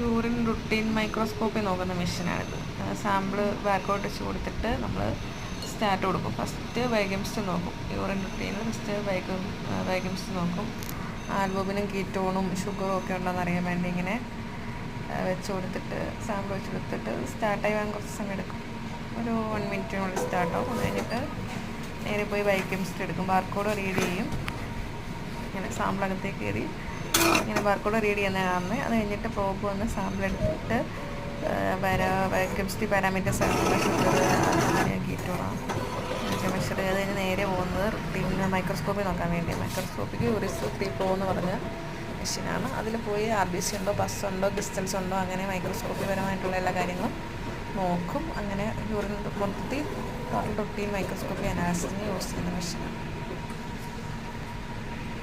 Urine routine microscopy നോക്കുന്ന മെഷീനാണിത്. Sample ബാക്കോട്ട് വെച്ച് കൊടുത്തിട്ട് നമ്മൾ സ്റ്റാറ്റ് കൊടുക്കും. ഫസ്റ്റ് ബയോകെമിസ്ട്രി നോക്കും. യൂറിൻ റുട്ടീനിൽ ഫസ്റ്റ് ബയോകെമിസ്ട്രി നോക്കും. ആൽബുമിനും കീറ്റോണും ഷുഗറും ഒക്കെ ഉണ്ടോയെന്ന് അറിയാൻ വേണ്ടി ഇങ്ങനെ വെച്ച് കൊടുത്തിട്ട് സാമ്പിൾ വെച്ച് കൊടുത്തിട്ട് സ്റ്റാർട്ടായി വാങ്ങാൻ കുറച്ച് സമയം എടുക്കും. ഒരു 1 മിനിറ്റിനുള്ളിൽ സ്റ്റാർട്ടാവും. അത് കഴിഞ്ഞിട്ട് നേരെ പോയി ബയോകെമിസ്ട്രി എടുക്കും. ബാർകോഡ് റീഡ് ചെയ്യും. ഇങ്ങനെ സാമ്പിൾ അകത്തേക്ക് കയറി ഇങ്ങനെ ബാർകോഡ് റീഡ് ചെയ്യുന്ന കാണുന്നത്. അത് കഴിഞ്ഞിട്ട് പ്രോബ് വന്ന് സാമ്പിൾ എടുത്തിട്ട് ബയോകെമിസ്ട്രി പാരാമീറ്റേഴ്സ് ആയിട്ടുള്ള ഷുഗർ കീറ്റോണാണ് മെഷർ ചെയ്ത് കഴിഞ്ഞ് നേരെ പോകുന്നത് റുട്ടീൻ മൈക്രോസ്കോപ്പി നോക്കാൻ വേണ്ടി. മൈക്രോസ്കോപ്പിക്ക് യൂറിസ് പ്രോ എന്ന് പറഞ്ഞ മെഷീനാണ്. അതിൽ പോയി RBC ഉണ്ടോ, പസ് ഉണ്ടോ, ക്രിസ്റ്റൽസ് ഉണ്ടോ, അങ്ങനെ മൈക്രോസ്കോപ്പി പരമായിട്ടുള്ള എല്ലാ കാര്യങ്ങളും നോക്കും. അങ്ങനെ യൂറിൻ മൊത്തത്തിൽ ടോട്ടൽ റുട്ടീൻ മൈക്രോസ്കോപ്പി അനാലിസിസിന് യൂസ് ചെയ്യുന്ന മെഷീനാണ്.